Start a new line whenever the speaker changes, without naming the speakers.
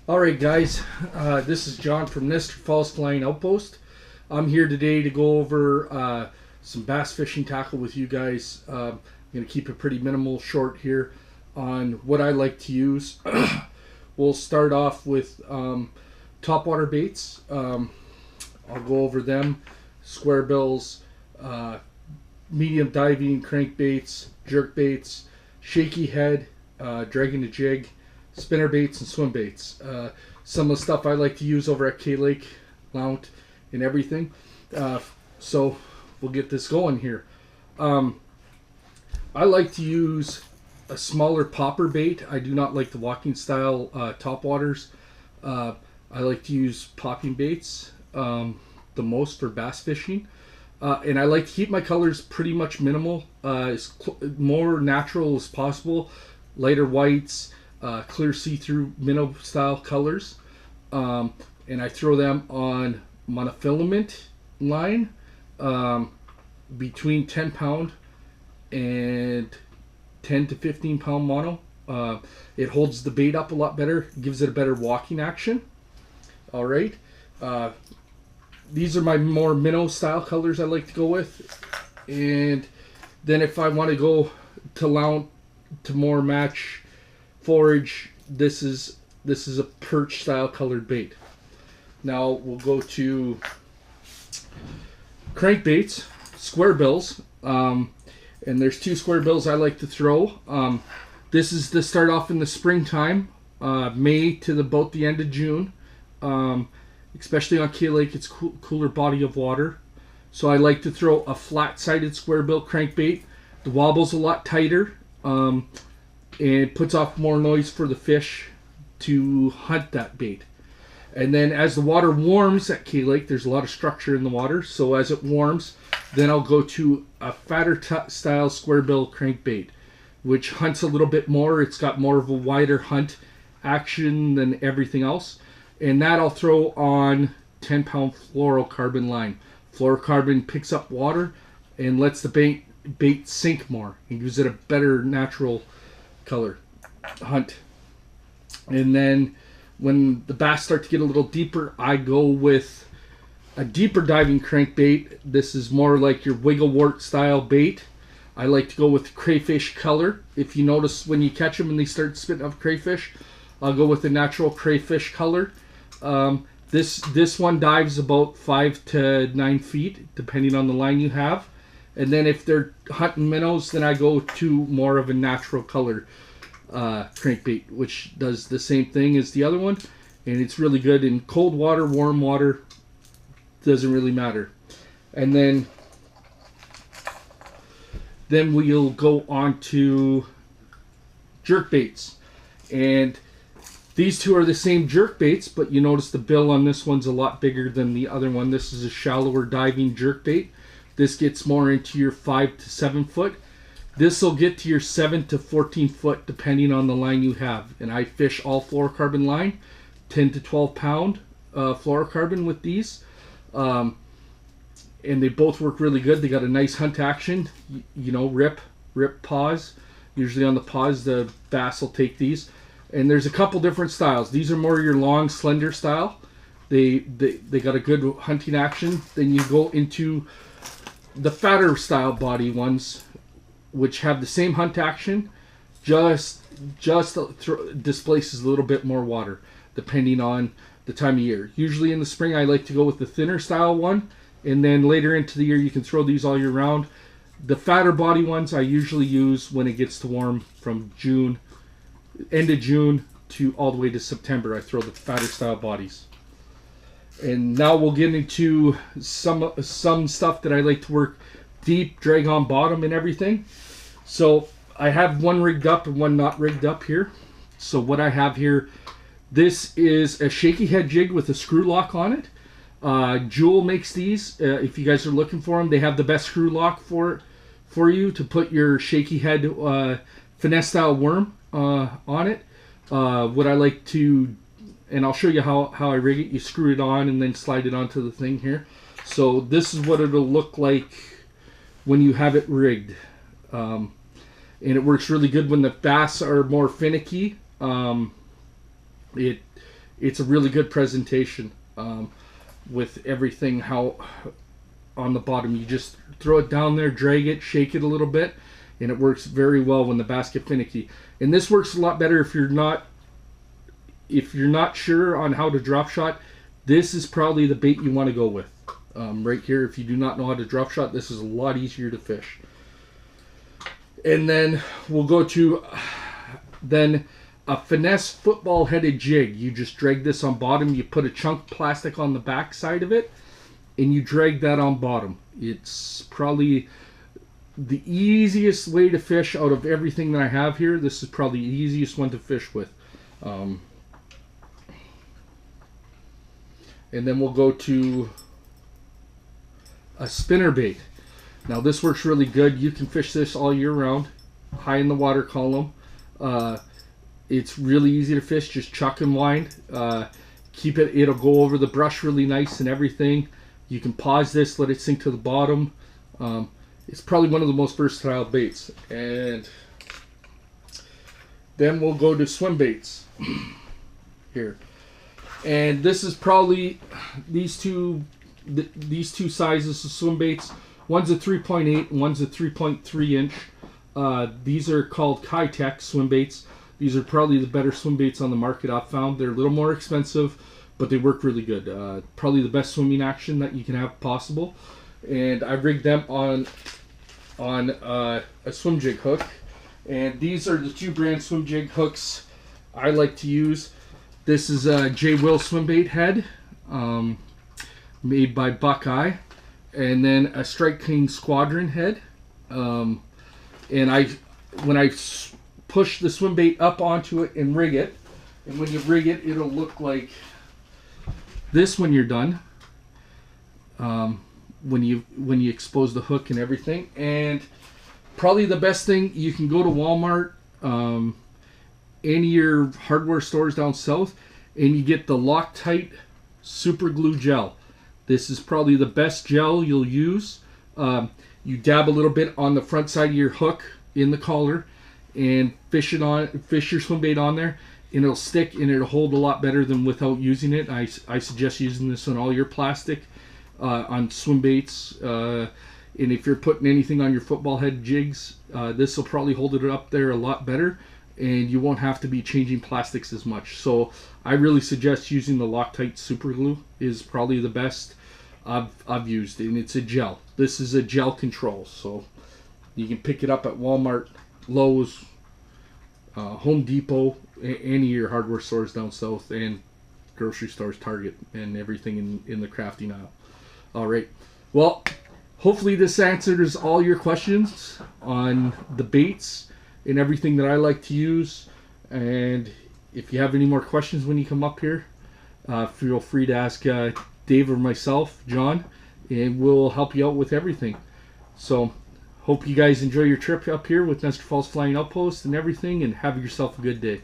Alright guys, this is John from Nestor Falls Fly-In Outpost. I'm here today to go over some bass fishing tackle with you guys. I'm going to keep it pretty minimal, short here on what I like to use. We'll start off with topwater baits. I'll go over them, square bills, medium diving crankbaits, jerk baits, shaky head, dragging a jig, spinner baits, and swim baits. Some of the stuff I like to use over at K-Lake, Lount, and everything. So we'll get this going here. I like to use a smaller popper bait. I do not like the walking style topwaters. I like to use popping baits the most for bass fishing. And I like to keep my colors pretty much minimal, as more natural as possible. Lighter whites, clear see-through minnow style colors, and I throw them on monofilament line, between 10 pound and 10 to 15 pound mono. It holds the bait up a lot better, gives it a better walking action. All right, these are my more minnow style colors I like to go with. And then if I want to go to Lount to more match forage, this is a perch style colored bait. Now we'll go to crankbaits, square bills, and there's two square bills I like to throw. This is to start off in the springtime, May to about the end of June. Especially on K-Lake, it's cooler body of water, so I like to throw a flat-sided square bill crankbait. The wobble's a lot tighter, and it puts off more noise for the fish to hunt that bait. And then as the water warms at K-Lake, there's a lot of structure in the water, so as it warms, then I'll go to a fatter style square bill crankbait, which hunts a little bit more. It's got more of a wider hunt action than everything else. And that I'll throw on 10 pound fluorocarbon line. Fluorocarbon picks up water and lets the bait sink more and gives it a better natural color hunt. And then when the bass start to get a little deeper, I go with a deeper diving crankbait. This is more like your wiggle wart style bait. I like to go with crayfish color. If you notice when you catch them and they start spitting up crayfish, I'll go with the natural crayfish color. This one dives about 5 to 9 feet depending on the line you have. And then if they're hunting minnows, then I go to more of a natural color crankbait, which does the same thing as the other one, and it's really good in cold water, warm water, doesn't really matter. And then we'll go on to jerk baits, and these two are the same jerk baits, but you notice the bill on this one's a lot bigger than the other one. This is a shallower diving jerk bait. This gets more into your 5 to 7 foot. This will get to your 7 to 14 foot depending on the line you have. And I fish all fluorocarbon line, 10 to 12 pound fluorocarbon with these. And they both work really good. They got a nice hunt action. You know, rip, pause. Usually on the pause, the bass will take these. And there's a couple different styles. These are more your long, slender style. They got a good hunting action. Then you go into the fatter style body ones, which have the same hunt action, just displaces a little bit more water depending on the time of year. Usually in the spring I like to go with the thinner style one, and then later into the year you can throw these all year round. The fatter body ones I usually use when it gets to warm, from June, end of June to all the way to September. I throw the fatter style bodies. And now we'll get into some stuff that I like to work deep, drag on bottom and everything. So I have one rigged up and one not rigged up here. So what I have here, this is a shaky head jig with a screw lock on it. Jewel makes these. If you guys are looking for them, they have the best screw lock for you to put your shaky head finesse style worm on it. What I like to, and I'll show you how I rig it. You screw it on and then slide it onto the thing here. So this is what it'll look like when you have it rigged. And it works really good when the bass are more finicky. It it's a really good presentation with everything how on the bottom. You just throw it down there, drag it, shake it a little bit, and it works very well when the bass get finicky. And this works a lot better if you're not sure on how to drop shot. This is probably the bait you want to go with. Right here, if you do not know how to drop shot, this is a lot easier to fish. And then we'll go to a finesse football headed jig. You just drag this on bottom. You put a chunk of plastic on the back side of it, and you drag that on bottom. It's probably the easiest way to fish out of everything that I have here. This is probably the easiest one to fish with. And then we'll go to a spinner bait. Now this works really good. You can fish this all year round, high in the water column. It's really easy to fish. Just chuck and wind. Keep it. It'll go over the brush really nice and everything. You can pause this, let it sink to the bottom. It's probably one of the most versatile baits. And then we'll go to swim baits here. And this is probably these two sizes of swim baits. One's a 3.8 and one's a 3.3 inch. These are called Kitech swim baits. These are probably the better swim baits on the market I've found. They're a little more expensive, but they work really good. Probably the best swimming action that you can have possible. And I rigged them on a swim jig hook. And these are the two brand swim jig hooks I like to use. This is a J. Will swim bait head, made by Buckeye, and then a Strike King Squadron head. And when I push the swim bait up onto it and rig it, and when you rig it, it'll look like this when you're done. When you expose the hook and everything. And probably the best thing, you can go to Walmart, any of your hardware stores down south, and you get the Loctite super glue gel. This is probably the best gel you'll use. You dab a little bit on the front side of your hook in the collar and fish your swim bait on there, and it'll stick and it'll hold a lot better than without using it. I suggest using this on all your plastic, on swim baits, and if you're putting anything on your football head jigs, this will probably hold it up there a lot better, and you won't have to be changing plastics as much. So I really suggest using the Loctite super glue. Is probably the best I've used, and it's a gel. This is a gel control, so you can pick it up at Walmart, Lowe's, Home Depot, any of your hardware stores down south, and grocery stores, Target, and everything in the crafting aisle. All right, well, hopefully this answers all your questions on the baits and everything that I like to use. And if you have any more questions when you come up here, feel free to ask Dave or myself, John, and we'll help you out with everything. So hope you guys enjoy your trip up here with Nestor Falls Fly-In Outpost and everything, and have yourself a good day.